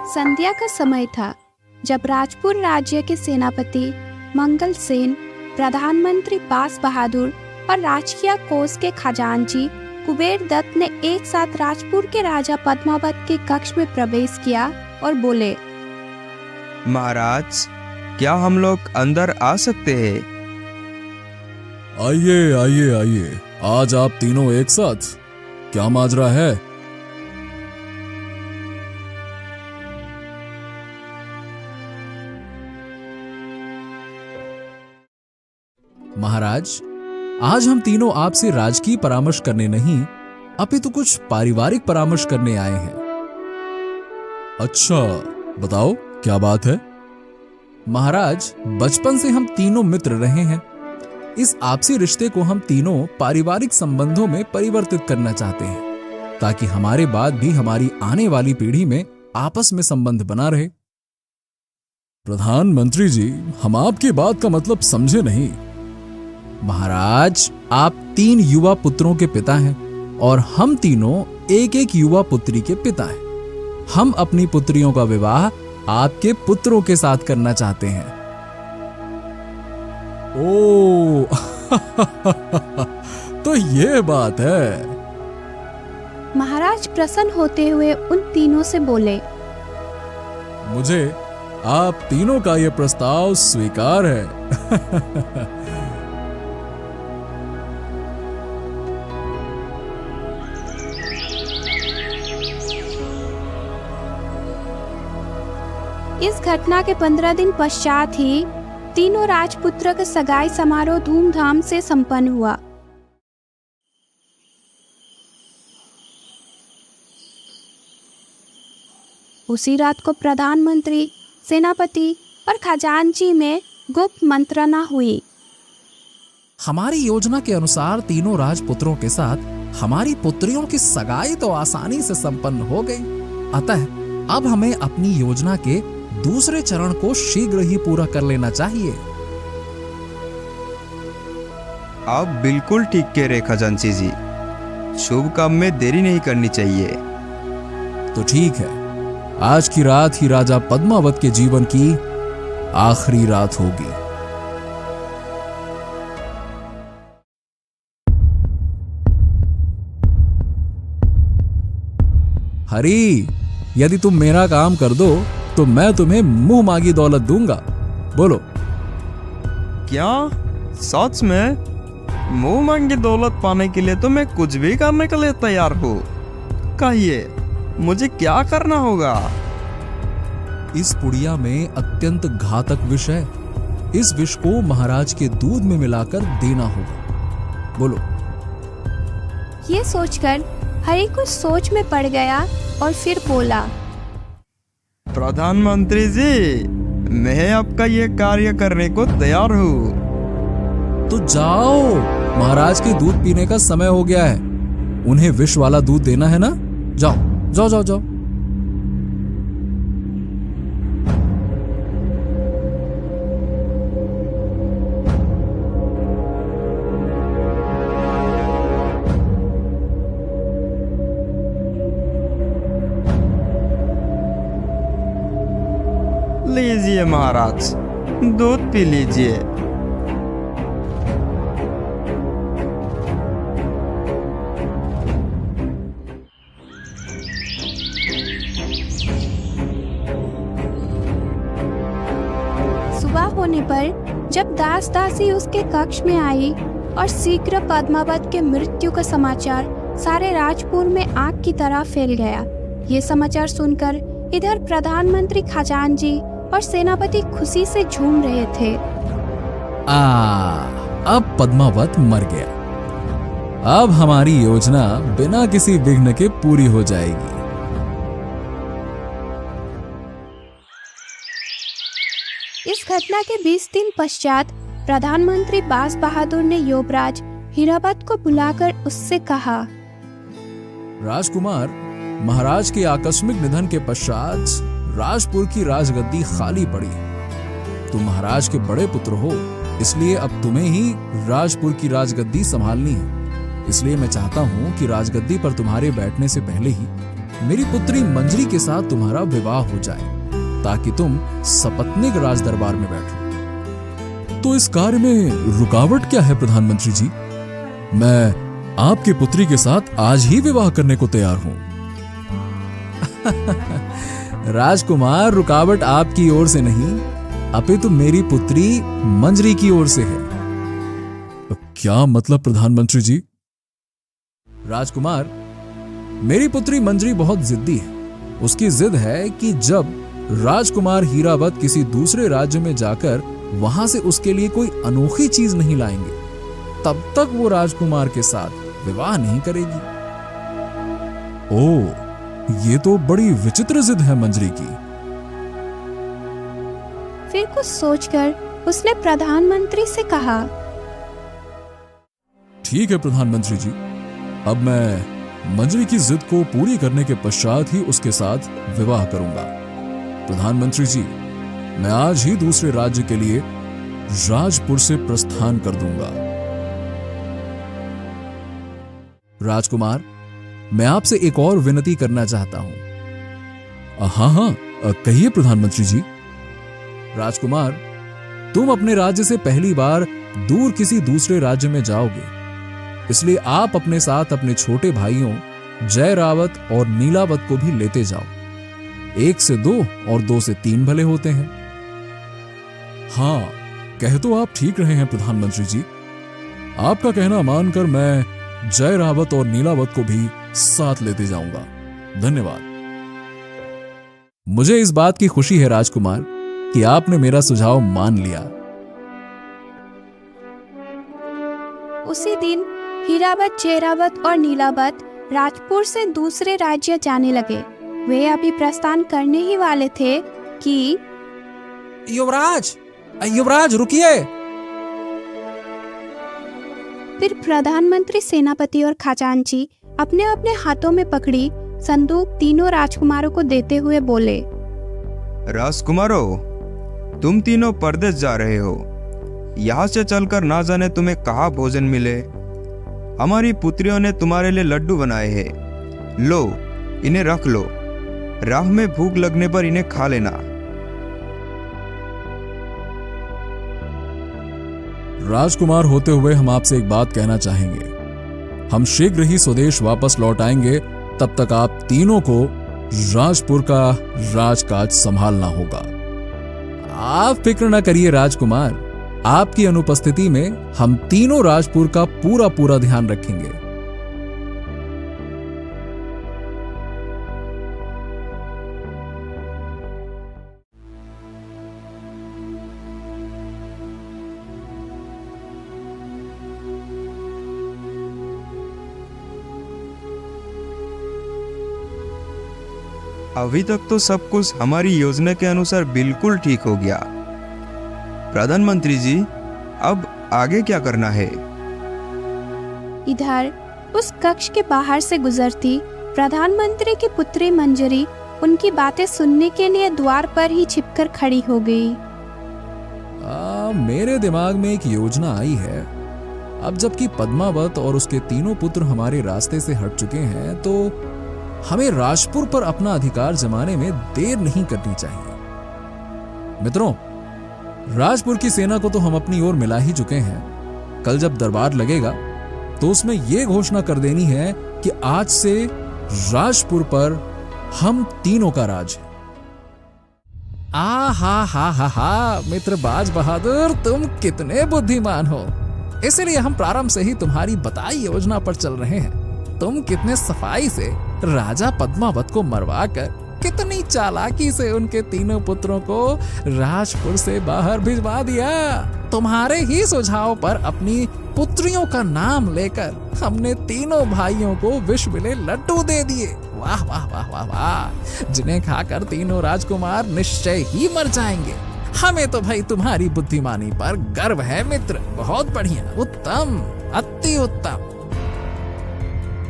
संध्या का समय था जब राजपुर राज्य के सेनापति मंगल सेन, प्रधानमंत्री बास बहादुर और राजकीय कोष के खजांची कुबेर दत्त ने एक साथ राजपुर के राजा पद्मावत के कक्ष में प्रवेश किया और बोले, महाराज, क्या हम लोग अंदर आ सकते हैं? आइए आइए आइए, आज आप तीनों एक साथ, क्या माजरा है? महाराज, आज हम तीनों आपसे राजकीय परामर्श करने नहीं, अपितु कुछ पारिवारिक परामर्श करने आए हैं। अच्छा, बताओ क्या बात है? महाराज, बचपन से हम तीनों मित्र रहे हैं। इस आपसी रिश्ते को हम तीनों पारिवारिक संबंधों में परिवर्तित करना चाहते हैं, ताकि हमारे बाद भी हमारी आने वाली पीढ़ी में आपस में संबंध बना रहे। प्रधानमंत्री जी, हम आपकी बात का मतलब समझे नहीं। महाराज, आप 3 युवा पुत्रों के पिता हैं और हम तीनों एक एक युवा पुत्री के पिता हैं। हम अपनी पुत्रियों का विवाह आपके पुत्रों के साथ करना चाहते हैं। ओ तो ये बात है। महाराज प्रसन्न होते हुए उन तीनों से बोले, मुझे आप तीनों का यह प्रस्ताव स्वीकार है। इस घटना के 15 दिन पश्चात ही तीनों राजपुत्र का सगाई समारोह धूमधाम से संपन्न हुआ। उसी रात को प्रधानमंत्री, सेनापति और खजांची में गुप्त मंत्रणा हुई। हमारी योजना के अनुसार तीनों राजपुत्रों के साथ हमारी पुत्रियों की सगाई तो आसानी से संपन्न हो गई। अतः अब हमें अपनी योजना के दूसरे चरण को शीघ्र ही पूरा कर लेना चाहिए। आप बिल्कुल ठीक कह रहे खजांची जी, शुभ काम में देरी नहीं करनी चाहिए। तो ठीक है, आज की रात ही राजा पद्मावत के जीवन की आखिरी रात होगी। हरी, यदि तुम मेरा काम कर दो तो मैं तुम्हें मुंह मांगी दौलत दूंगा। बोलो। क्या सच में? मुंह मांगी दौलत पाने के लिए तो मैं कुछ भी करने के लिए तैयार हूँ। कहिए, मुझे क्या करना होगा? इस पुड़िया में अत्यंत घातक विष है। इस विष को महाराज के दूध में मिलाकर देना होगा। बोलो। ये सोचकर हरी कुछ सोच में पड़ गया और फिर बोला, प्रधानमंत्री जी, मैं आपका ये कार्य करने को तैयार हूँ। तो जाओ, महाराज के दूध पीने का समय हो गया है। उन्हें विष वाला दूध देना है ना? जाओ जाओ जाओ जाओ। लीजिए महाराज, दूध पी लीजिए। सुबह होने पर जब दास दासी उसके कक्ष में आई और शीघ्र पद्मावत के मृत्यु का समाचार सारे राजपुर में आग की तरह फैल गया। ये समाचार सुनकर इधर प्रधानमंत्री खजांची और सेनापति खुशी से झूम रहे थे। अब पद्मावत मर गया। अब हमारी योजना बिना किसी विघ्न के पूरी हो जाएगी। इस घटना के 20 दिन पश्चात प्रधानमंत्री बास बहादुर ने युवराज हीरापत को बुलाकर उससे कहा, राजकुमार, महाराज के आकस्मिक निधन के पश्चात राजपुर की राजगद्दी खाली पड़ी। तुम महाराज के बड़े पुत्र हो, इसलिए अब तुम्हें ही राजपुर की राजगद्दी संभालनी है। इसलिए मैं चाहता हूं कि राजगद्दी पर तुम्हारे बैठने से पहले ही मेरी पुत्री मंजरी के साथ तुम्हारा विवाह हो जाए, ताकि तुम सपत्नीक राज दरबार में बैठो। तो इस कार्य में रुकावट क्या है प्रधानमंत्री जी? मैं आपकी पुत्री के साथ आज ही विवाह करने को तैयार हूं। राजकुमार, रुकावट आपकी ओर से नहीं, अपितु मेरी पुत्री मंजरी की ओर से है। क्या मतलब प्रधानमंत्री जी? राजकुमार, मेरी पुत्री मंजरी बहुत जिद्दी है। उसकी जिद है कि जब राजकुमार हीरावत किसी दूसरे राज्य में जाकर वहां से उसके लिए कोई अनोखी चीज नहीं लाएंगे, तब तक वो राजकुमार के साथ विवाह नहीं करेगी। ओह, ये तो बड़ी विचित्र जिद है मंजरी की। फिर कुछ सोचकर उसने प्रधानमंत्री से कहा, ठीक है प्रधानमंत्री जी, अब मैं मंजरी की जिद को पूरी करने के पश्चात ही उसके साथ विवाह करूंगा। प्रधानमंत्री जी, मैं आज ही दूसरे राज्य के लिए राजपुर से प्रस्थान कर दूंगा। राजकुमार, मैं आपसे एक और विनती करना चाहता हूं। हाँ, कहिए प्रधानमंत्री जी। राजकुमार, तुम अपने राज्य से पहली बार दूर किसी दूसरे राज्य में जाओगे, इसलिए आप अपने साथ अपने छोटे भाइयों जय रावत और नीलावत को भी लेते जाओ। 1 से 2 और 2 से 3 भले होते हैं। हाँ, कह तो आप ठीक रहे हैं प्रधानमंत्री जी। आपका कहना मानकर मैं जय रावत और नीलावत को भी साथ लेते जाऊंगा। धन्यवाद। मुझे इस बात की खुशी है राजकुमार कि आपने मेरा सुझाव मान लिया। उसी दिन हीरावत, जयरावत और नीलावत राजपुर से दूसरे राज्य जाने लगे। वे अभी प्रस्थान करने ही वाले थे कि युवराज रुकिए। फिर प्रधानमंत्री, सेनापति और खजांची अपने अपने हाथों में पकड़ी संदूक तीनों राजकुमारों को देते हुए बोले, राजकुमारों, तुम तीनों परदेश जा रहे हो। यहाँ से चलकर ना जाने तुम्हें कहाँ भोजन मिले। हमारी पुत्रियों ने तुम्हारे लिए लड्डू बनाए हैं, लो इन्हें रख लो। राह में भूख लगने पर इन्हें खा लेना। राजकुमार होते हुए हम आपसे एक बात कहना चाहेंगे। हम शीघ्र ही स्वदेश वापस लौट आएंगे, तब तक आप तीनों को राजपुर का राजकाज संभालना होगा। आप फिक्र न करिए राजकुमार, आपकी अनुपस्थिति में हम तीनों राजपुर का पूरा ध्यान रखेंगे। अभी तक तो सब कुछ हमारी योजना के अनुसार बिल्कुल ठीक हो गया। प्रधानमंत्री जी, अब आगे क्या करना है? इधर उस कक्ष के बाहर से गुजरती प्रधानमंत्री की पुत्री मंजरी उनकी बातें सुनने के लिए द्वार पर ही छिपकर खड़ी हो गई। मेरे दिमाग में एक योजना आई है। अब जबकि पद्मावत और उसके तीनों पुत्र हमारे रास्ते से हट चुके हैं, तो हमें राजपुर पर अपना अधिकार जमाने में देर नहीं करनी चाहिए। मित्रों, राजपुर की सेना को तो हम अपनी ओर मिला ही चुके हैं। कल जब दरबार लगेगा तो उसमें यह घोषणा कर देनी है कि आज से राजपुर पर हम तीनों का राज है। हा मित्र बाज बहादुर, तुम कितने बुद्धिमान हो। इसलिए हम प्रारंभ से ही तुम्हारी बताई योजना पर चल रहे हैं। तुम कितने सफाई से राजा पद्मावत को मरवाकर कितनी चालाकी से उनके तीनों पुत्रों को राजपुर से बाहर भिजवा दिया। तुम्हारे ही सुझाव पर अपनी पुत्रियों का नाम लेकर हमने तीनों भाइयों को विष मिले लड्डू दे दिए। वाह वाह वाह वाह वाह, जिन्हें खाकर तीनों राजकुमार निश्चय ही मर जाएंगे। हमें तो भाई तुम्हारी बुद्धिमानी पर गर्व है मित्र। बहुत बढ़िया, उत्तम, अति उत्तम।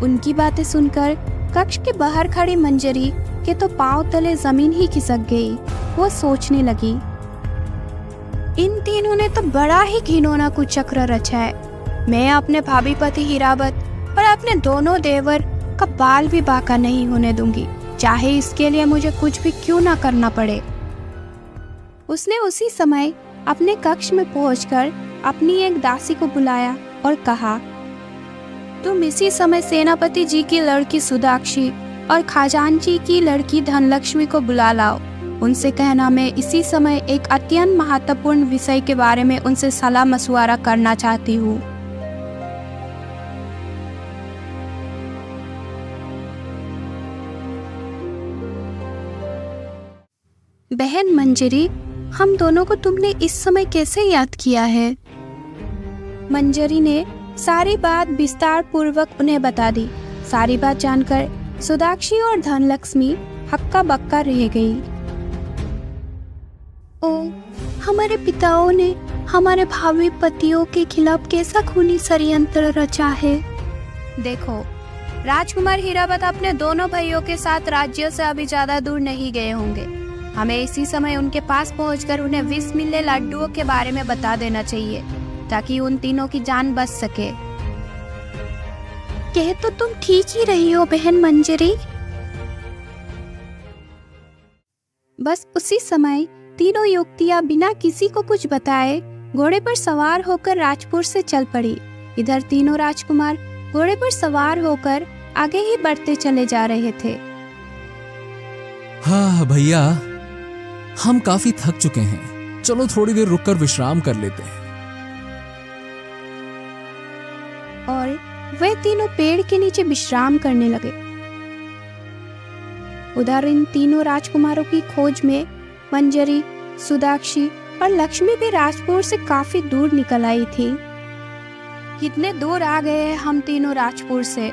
उनकी बातें सुनकर कक्ष के बाहर खड़ी मंजरी के तो पांव तले जमीन ही खिसक गई। वो सोचने लगी, इन तीनों ने तो बड़ा ही घिनौना कुचक्र रचा है। मैं अपने भाभी पति हीरावत पर अपने दोनों देवर का बाल भी बांका नहीं होने दूंगी, चाहे इसके लिए मुझे कुछ भी क्यों ना करना पड़े। उसने उसी समय अपने कक्ष में पहुंचकर अपनी एक दासी को बुलाया और कहा, तुम इसी समय सेनापति जी की लड़की सुदाक्षी और खजांची की लड़की धनलक्ष्मी को बुला लाओ। उनसे कहना मैं इसी समय एक अत्यंत महत्वपूर्ण विषय के बारे में उनसे सलाह मशवरा करना चाहती हूँ। बहन मंजरी, हम दोनों को तुमने इस समय कैसे याद किया है? मंजरी ने सारी बात विस्तार पूर्वक उन्हें बता दी। सारी बात जानकर सुदाक्षी और धनलक्ष्मी हक्का बक्का रह गई। ओ, हमारे पिताओं ने हमारे भावी पतियों के खिलाफ कैसा खूनी षड्यंत्र रचा है। देखो, राजकुमार हीरावत अपने दोनों भाइयों के साथ राज्यों से अभी ज्यादा दूर नहीं गए होंगे। हमें इसी समय उनके पास पहुंचकर उन्हें विष मिले लड्डुओं के बारे में बता देना चाहिए, ताकि उन तीनों की जान बच सके। कह तो तुम ठीक ही रही हो बहन मंजरी। बस उसी समय तीनों युवतियां बिना किसी को कुछ बताए घोड़े पर सवार होकर राजपुर से चल पड़ी। इधर तीनों राजकुमार घोड़े पर सवार होकर आगे ही बढ़ते चले जा रहे थे। हाँ भैया, हम काफी थक चुके हैं, चलो थोड़ी देर रुककर विश्राम कर लेते हैं। और वे तीनों पेड़ के नीचे विश्राम करने लगे। उधर इन तीनों राजकुमारों की खोज में मंजरी, सुदाक्षी और लक्ष्मी भी राजपुर से काफी दूर निकल आई थी। कितने दूर आ गए हैं हम तीनों राजपुर से,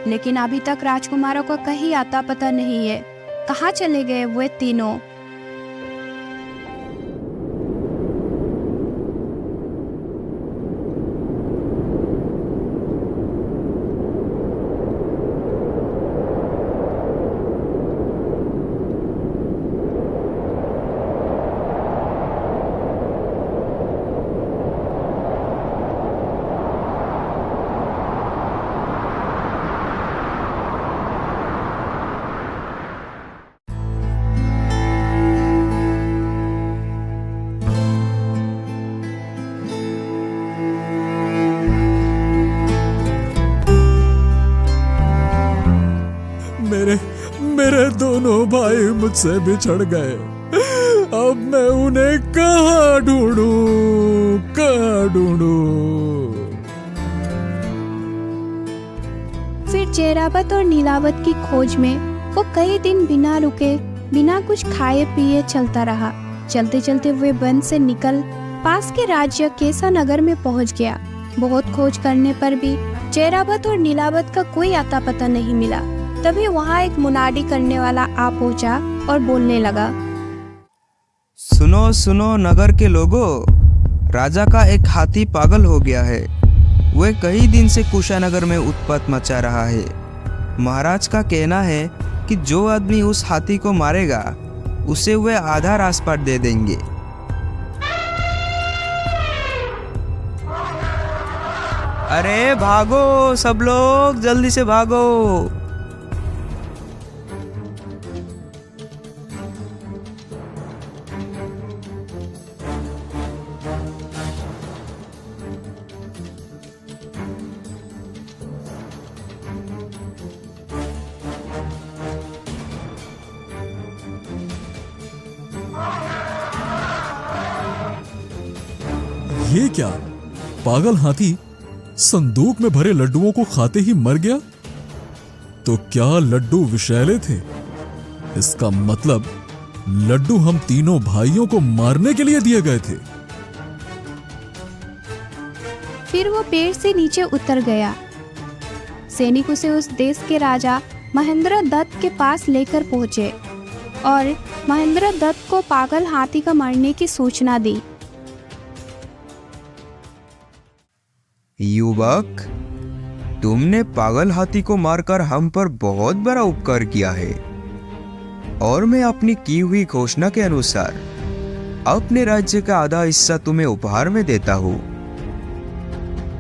लेकिन अभी तक राजकुमारों का कहीं आता पता नहीं है। कहाँ चले गए वे तीनों? मेरे दोनों भाई मुझसे बिछड़ गए। अब मैं उन्हें कहाँ ढूंढूं? फिर जयरावत और नीलावत की खोज में वो कई दिन बिना रुके, बिना कुछ खाए पिए चलता रहा। चलते चलते वे वन से निकल पास के राज्य केसा नगर में पहुंच गया। बहुत खोज करने पर भी जयरावत और नीलावत का कोई आता पता नहीं मिला। तभी वहाँ एक मुनादी करने वाला आ पहुंचा और बोलने लगा, सुनो सुनो नगर के लोगों, राजा का एक हाथी पागल हो गया है। वह कई दिन से कुशानगर में उत्पात मचा रहा है। महाराज का कहना है कि जो आदमी उस हाथी को मारेगा उसे वे आधा राजपाट दे देंगे। अरे भागो सब लोग, जल्दी से भागो। ये क्या? पागल हाथी संदूक में भरे लड्डुओं को खाते ही मर गया? तो क्या लड्डू विषैले थे? इसका मतलब लड्डू हम तीनों भाइयों को मारने के लिए दिए गए थे। फिर वो पेड़ से नीचे उतर गया। सैनिक उसे उस देश के राजा महेंद्र दत्त के पास लेकर पहुंचे और महेंद्र दत्त को पागल हाथी का मरने की सूचना दी। युवक, तुमने पागल हाथी को मारकर हम पर बहुत बड़ा उपकार किया है और मैं अपनी की हुई घोषणा के अनुसार अपने राज्य का आधा हिस्सा तुम्हें उपहार में देता हूँ।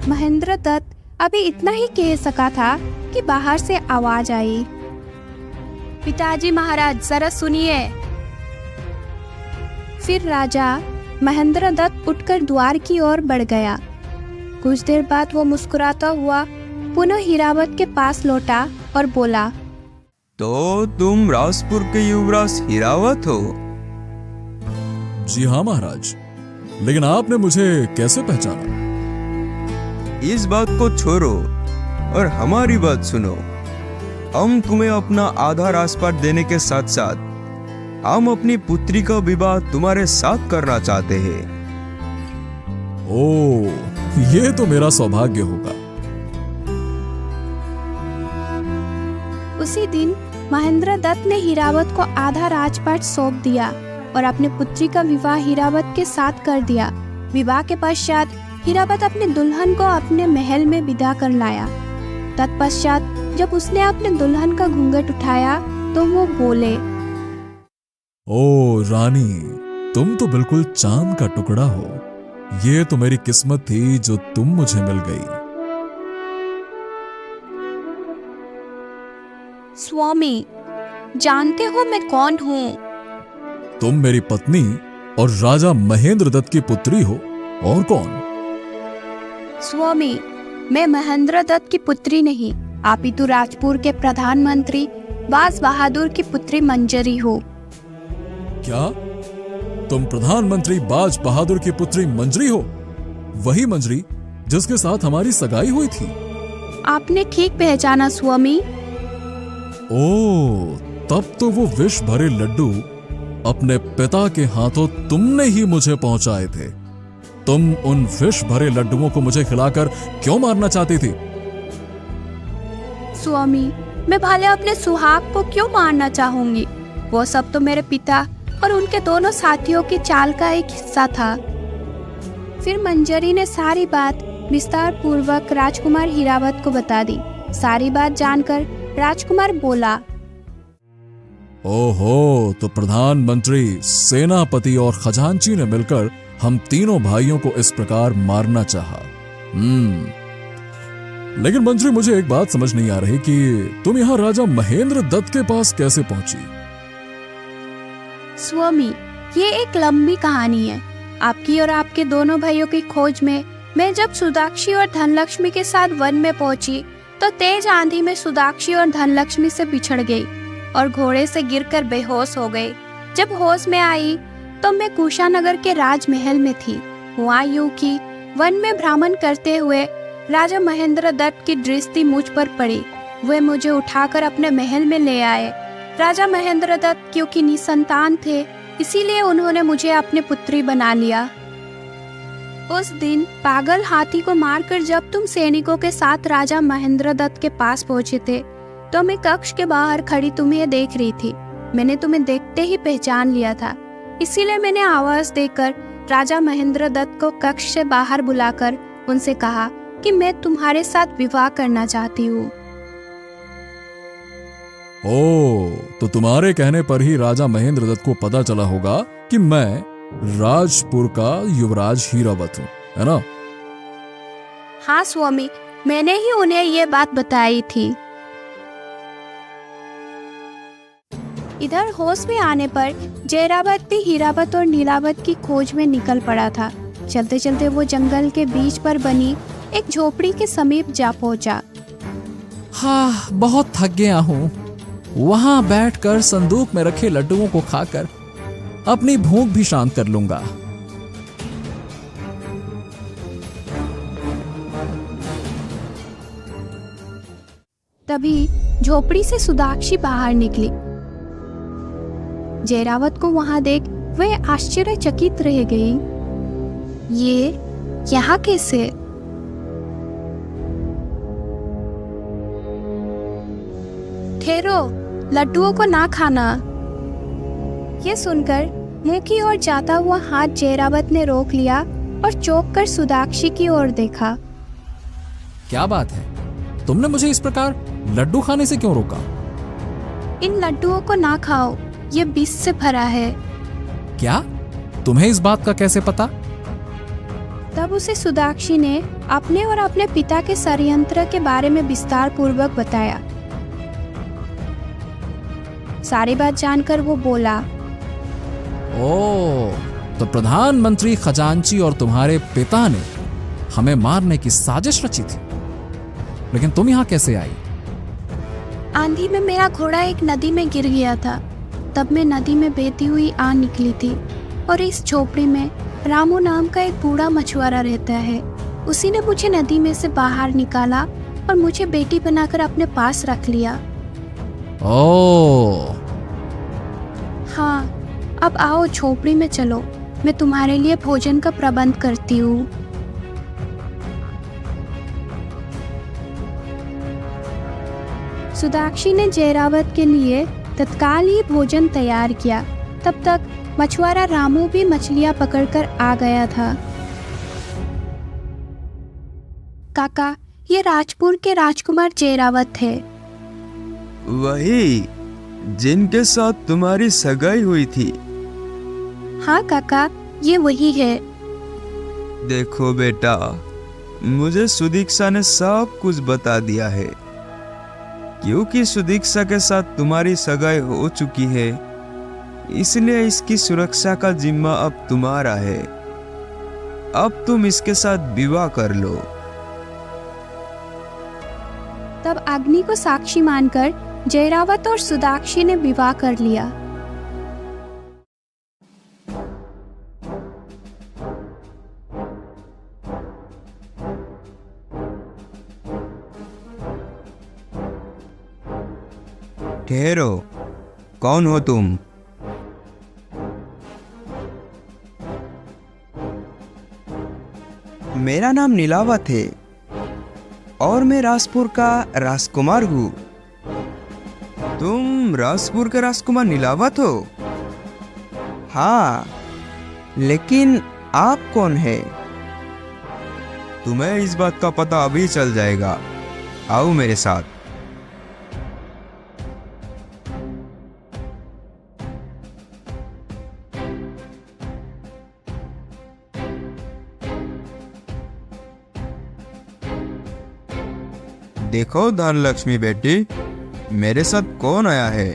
महेंद्र दत्त अभी इतना ही कह सका था कि बाहर से आवाज आई, पिताजी महाराज जरा सुनिए। फिर राजा महेंद्रदत्त उठकर द्वार की ओर बढ़ गया। कुछ देर बाद वो मुस्कुराता हुआ पुनः हीरावत के पास लौटा और बोला, तो तुम राजपुर के युवराज हीरावत हो? जी हाँ महाराज, लेकिन आपने मुझे कैसे पहचाना? इस बात को छोड़ो और हमारी बात सुनो। हम तुम्हें अपना आधा राजपाट देने के साथ साथ हम अपनी पुत्री का विवाह तुम्हारे साथ करना चाहते हैं। ओह, ये तो मेरा सौभाग्य होगा। उसी दिन महेंद्रदत्त ने हीरावत को आधा राजपाट सौंप दिया और अपनी पुत्री का विवाह हीरावत के साथ कर दिया। विवाह के पश्चात हीरावत अपने दुल्हन को अपने महल में विदा कर लाया। तत्पश्चात जब उसने अपने दुल्हन का घूंघट उठाया तो वो बोले, ओ रानी, तुम तो बिल्कुल चांद का टुकड़ा हो। ये तो मेरी किस्मत थी जो तुम मुझे मिल गई। स्वामी, जानते हो मैं कौन हूँ? तुम मेरी पत्नी और राजा महेंद्रदत्त की पुत्री हो। और कौन? स्वामी, मैं महेंद्रदत्त की पुत्री नहीं, अपितु राजपुर के प्रधानमंत्री बाज बहादुर की पुत्री मंजरी हो। क्या तुम प्रधानमंत्री बाज बहादुर की पुत्री मंजरी हो? वही मंजरी जिसके साथ हमारी सगाई हुई थी? आपने ठीक पहचाना स्वामी। ओह, तब तो वो विष भरे लड्डू अपने पिता के हाथों तुमने ही मुझे पहुंचाए थे। तुम उन विष भरे लड्डुओं को मुझे खिलाकर क्यों मारना चाहती थी? स्वामी, मैं भले अपने सुहाग को क्यों मारना चाहूंगी? वो सब तो मेरे पिता और उनके दोनों साथियों की चाल का एक हिस्सा था। फिर मंजरी ने सारी बात विस्तार पूर्वक राजकुमार हीरावत को बता दी। सारी बात जानकर राजकुमार बोला, ओहो, तो प्रधानमंत्री, सेनापति और खजांची ने मिलकर हम तीनों भाइयों को इस प्रकार मारना चाहा। लेकिन मंत्री, मुझे एक बात समझ नहीं आ रही कि तुम यहाँ राजा महेंद्रदत्त के पास कैसे पहुंची? स्वामी, ये एक लंबी कहानी है। आपकी और आपके दोनों भाइयों की खोज में मैं जब सुदाक्षी और धनलक्ष्मी के साथ वन में पहुंची तो तेज आंधी में सुदाक्षी और धनलक्ष्मी से बिछड़ गई और घोड़े से गिरकर बेहोश हो गई। जब होश में आई तो मैं कुशानगर के राजमहल में थी। हुआ यूं कि वन में भ्रमण करते हुए राजा महेंद्रदत्त की दृष्टि मुझ पर पड़ी। वे मुझे उठाकर अपने महल में ले आए। राजा महेंद्रदत्त क्योंकि निसंतान थे, इसीलिए उन्होंने मुझे अपनी पुत्री बना लिया। उस दिन पागल हाथी को मारकर जब तुम सैनिकों के साथ राजा महेंद्रदत्त के पास पहुंचे थे तो मैं कक्ष के बाहर खड़ी तुम्हें देख रही थी। मैंने तुम्हें देखते ही पहचान लिया था, इसीलिए मैंने आवाज देकर राजा महेंद्रदत्त को कक्ष से बाहर बुलाकर उनसे कहा कि मैं तुम्हारे साथ विवाह करना चाहती हूँ। ओह, तो तुम्हारे कहने पर ही राजा महेंद्रदत्त को पता चला होगा कि मैं राजपुर का युवराज हीरावत हूँ, है ना? हाँ स्वामी, मैंने ही उन्हें ये बात बताई थी। इधर होश में आने पर जयरावत भी हीरावत और नीलावत की खोज में निकल पड़ा था। चलते चलते वो जंगल के बीच पर बनी एक झोपड़ी के समीप जा पहुंचा। हाँ, बहुत थक गया हूँ। वहां बैठकर संदूक में रखे लड्डुओं को खाकर अपनी भूख भी शांत कर लूंगा। तभी झोपड़ी से सुदाक्षी बाहर निकली। जयरावत को वहां देख वह आश्चर्यचकित रह गई। ये यहाँ कैसे? ठहरो, लड्डुओं को ना खाना। ये सुनकर मुंह की ओर जाता हुआ हाथ जयरावत ने रोक लिया और चौंक कर सुदाक्षी की ओर देखा। क्या बात है, तुमने मुझे इस प्रकार लड्डू खाने से क्यों रोका? इन लड्डुओं को ना खाओ, ये विष से भरा है। क्या? तुम्हें इस बात का कैसे पता? तब उसे सुदाक्षी ने अपने और अपने पिता के षड्यंत्र के बारे में विस्तार पूर्वक बताया। सारी बात जानकर वो बोला, ओ, तो प्रधानमंत्री खजांची और तुम्हारे पिता ने हमें मारने की साजिश रची थी, लेकिन तुम यहां कैसे आई? आंधी में मेरा घोड़ा एक नदी में गिर गया था। तब मैं नदी में बहती हुई आ निकली थी और इस झोपड़ी में रामू नाम का एक बूढ़ा मछुआरा रहता है। उसी ने मुझे नदी में से बाहर निकाला और मुझे बेटी बनाकर अपने पास रख लिया। ओ, हाँ, अब आओ झोपड़ी में चलो, मैं तुम्हारे लिए भोजन का प्रबंध करती हूँ। सुदाक्षी ने जयरावत के लिए तत्काल ही भोजन तैयार किया। तब तक मछुआरा रामू भी मछलियां पकड़कर आ गया था। काका, ये राजपुर के राजकुमार जयरावत थे। वही जिनके साथ तुम्हारी सगाई हुई थी? हाँ काका, ये वही है। देखो बेटा, मुझे सुदीक्षा ने सब कुछ बता दिया है। क्योंकि सुदीक्षा के साथ तुम्हारी सगाई हो चुकी है, इसलिए इसकी सुरक्षा का जिम्मा अब तुम्हारा है। अब तुम इसके साथ विवाह कर लो। तब अग्नि को साक्षी मानकर जयरावत और सुदाक्षी ने विवाह कर लिया। ठहरो, कौन हो तुम? मेरा नाम नीलावत है और मैं राजपुर का राजकुमार हूँ। तुम राजपुर के राजकुमार नीलावत हो? हाँ, लेकिन आप कौन है? तुम्हें इस बात का पता अभी चल जाएगा। आओ मेरे साथ। देखो धनलक्ष्मी बेटी, मेरे साथ कौन आया है?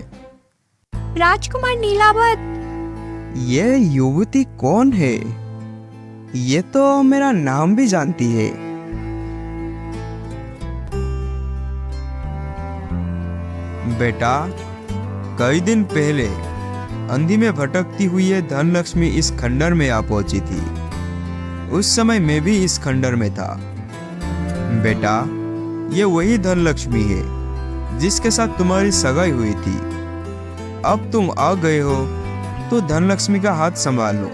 राजकुमार नीलावत। ये युवती कौन है? ये तो मेरा नाम भी जानती है। बेटा, कई दिन पहले अंधी में भटकती हुई ये धनलक्ष्मी इस खंडर में आ पहुंची थी। उस समय मैं भी इस खंडर में था। बेटा, ये वही धनलक्ष्मी है जिसके साथ तुम्हारी सगाई हुई थी। अब तुम आ गए हो तो धनलक्ष्मी का हाथ संभालो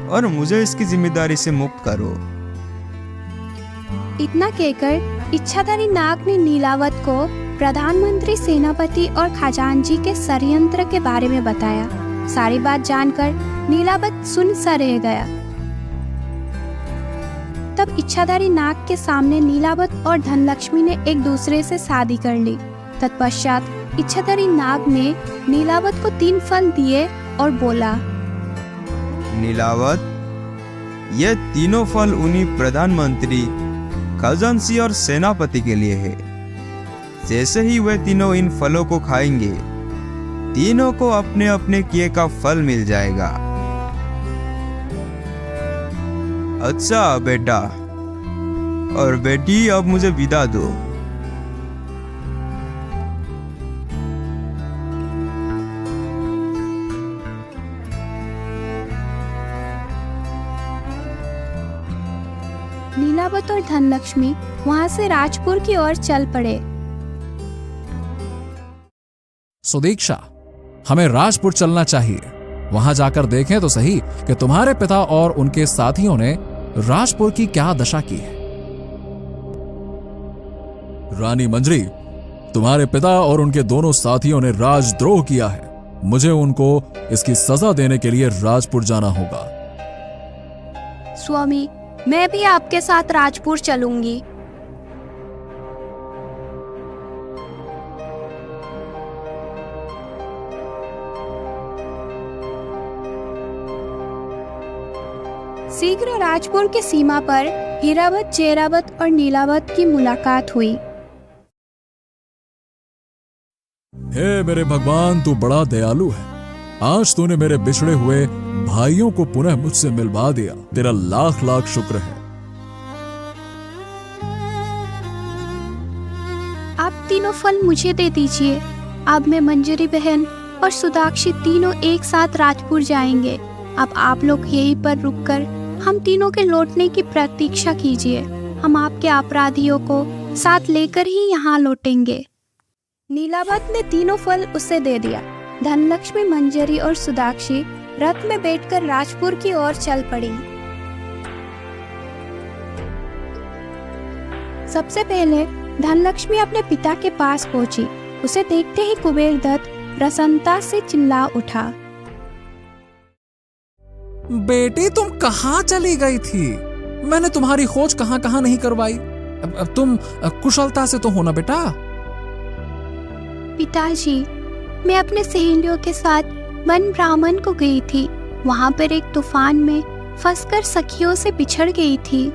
और मुझे इसकी जिम्मेदारी से मुक्त करो। इतना कहकर इच्छाधारी नाग ने नीलावत को प्रधानमंत्री, सेनापति और खजांची के षड्यंत्र के बारे में बताया। सारी बात जानकर नीलावत सुन सा रह गया। तब इच्छाधारी नाग के सामने नीलावत और धनलक्ष्मी ने एक दूसरे से शादी कर ली। तत्पश्चात इच्छाधारी नाग ने नीलावत को 3 फल दिए और बोला, नीलावत, ये तीनों फल उन्हीं प्रधानमंत्री, खजांची और सेनापति के लिए है। जैसे ही वे तीनों इन फलों को खाएंगे, तीनों को अपने अपने किए का फल मिल जाएगा। अच्छा बेटा और बेटी, अब मुझे विदा दो। नीलावत और धनलक्ष्मी वहां से राजपुर की ओर चल पड़े। सुदीक्षा, हमें राजपुर चलना चाहिए। वहां जाकर देखें तो सही कि तुम्हारे पिता और उनके साथियों ने राजपुर की क्या दशा की है। रानी मंजरी, तुम्हारे पिता और उनके दोनों साथियों ने राजद्रोह किया है। मुझे उनको इसकी सजा देने के लिए राजपुर जाना होगा। स्वामी, मैं भी आपके साथ राजपुर चलूंगी। शीघ्र राजपुर की सीमा पर हीरावत, जयरावत और नीलावत की मुलाकात हुई। हे मेरे भगवान, तू बड़ा दयालु है। आज तूने मेरे बिछड़े हुए भाइयों को पुनः मुझसे मिलवा दिया। तेरा लाख लाख शुक्र है। आप तीनों फल मुझे दे दीजिए। अब मैं, मंजरी बहन और सुदाक्षी तीनों एक साथ राजपुर जाएंगे। अब आप लोग यहीं पर रुककर हम तीनों के लौटने की प्रतीक्षा कीजिए। हम आपके अपराधियों को साथ लेकर ही यहाँ लौटेंगे। नीलावत ने तीनों फल उसे दे दिया। धनलक्ष्मी, मंजरी और सुदाक्षी रथ में बैठकर राजपुर की ओर चल पड़ी। सबसे पहले धनलक्ष्मी अपने पिता के पास पहुंची। उसे देखते ही कुबेर दत्त प्रसन्नता से चिल्ला उठा। बेटी, तुम कहाँ चली गई थी? मैंने तुम्हारी खोज कहाँ कहाँ नहीं करवाई। अब तुम कुशलता से तो हो ना बेटा? पिताजी, मैं अपने सहेलियों के साथ वन ब्राह्मण को गई थी। वहाँ पर एक तूफान में फंसकर सखियों से बिछड़ गई थी।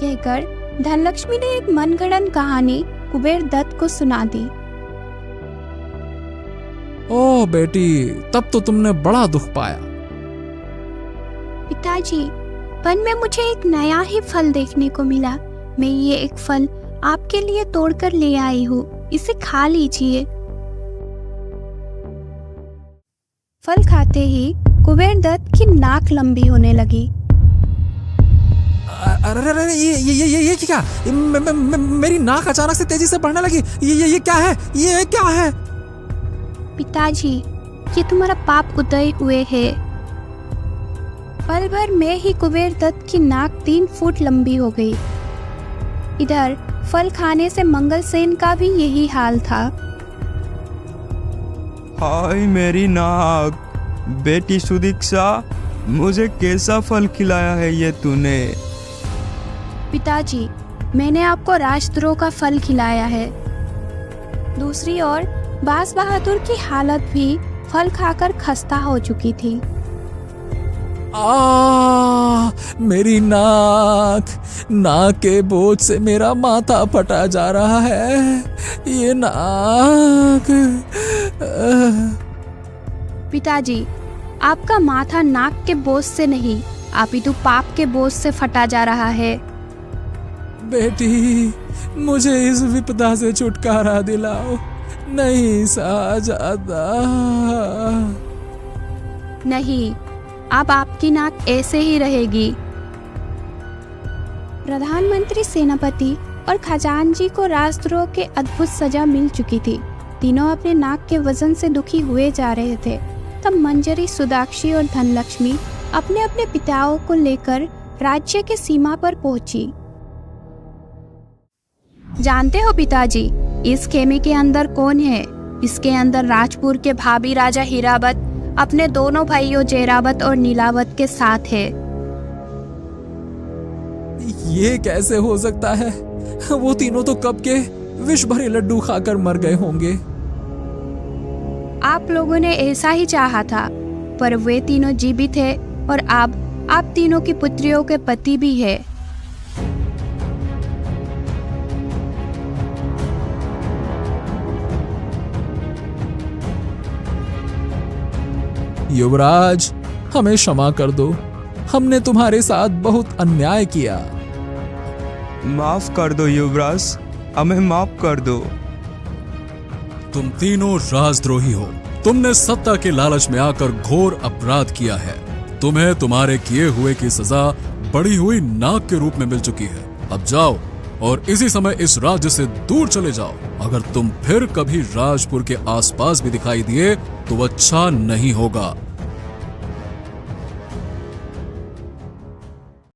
कहकर धनलक्ष्मी ने एक मनगढ़ंत कहानी कुबेर दत्त को सुना दी। ओह बेटी, तब तो तुमने बड़ा दुख पाया। पिताजी, वन में मुझे एक नया ही फल देखने को मिला। मैं ये एक फल आपके लिए तोड़कर ले आई हूँ, इसे खा लीजिए। फल खाते ही कुबेर दत्त की नाक लंबी होने लगी। अरे ये क्या? मेरी नाक अचानक से तेजी से बढ़ने लगी। ये क्या है? ये क्या है? पिताजी, ये तुम्हारा पाप उदय हुए है। पल भर में ही कुबेर दत्त की नाक 3 फुट लंबी हो गई। इधर फल खाने से मंगलसेन का भी यही हाल था। हाय मेरी नाक। बेटी सुदीक्षा, मुझे कैसा फल खिलाया है ये तूने? पिताजी, मैंने आपको राजद्रोह का फल खिलाया है। दूसरी ओर बास बहादुर की हालत भी फल खाकर खस्ता हो चुकी थी। मेरी नाक के बोझ से मेरा माथा फटा जा रहा है। ये नाक। पिताजी, आपका माथा नाक के बोझ से नहीं, अपितु पाप के बोझ से फटा जा रहा है। बेटी, मुझे इस विपदा से छुटकारा दिलाओ, नहीं सहा जाता। नहीं, अब आपकी नाक ऐसे ही रहेगी। प्रधानमंत्री, सेनापति और खजांची को राजद्रोह के अद्भुत सजा मिल चुकी थी। तीनों अपने नाक के वजन से दुखी हुए जा रहे थे। तब मंजरी, सुदाक्षी और धनलक्ष्मी अपने अपने पिताओं को लेकर राज्य के सीमा पर पहुंची। जानते हो पिताजी, इस खेमे के अंदर कौन है? इसके अंदर राजपुर के भाभी राजा हीरावत अपने दोनों भाइयों जयरावत और नीलावत के साथ है। ये कैसे हो सकता है? वो तीनों तो कब के विष भरे लड्डू खाकर मर गए होंगे। आप लोगों ने ऐसा ही चाहा था, पर वे तीनों जीवित है और अब आप तीनों की पुत्रियों के पति भी है। युवराज, हमें क्षमा कर दो। हमने तुम्हारे साथ बहुत अन्याय किया। माफ कर दो युवराज, हमें माफ कर दो। तुम तीनों राजद्रोही हो। तुमने सत्ता के लालच में आकर घोर अपराध किया है। तुम्हें तुम्हारे किए हुए की सजा बढ़ी हुई नाक के रूप में मिल चुकी है। अब जाओ और इसी समय इस राज्य से दूर चले जाओ। अगर तुम फिर कभी राजपुर के आसपास भी दिखाई दिए तो अच्छा नहीं होगा।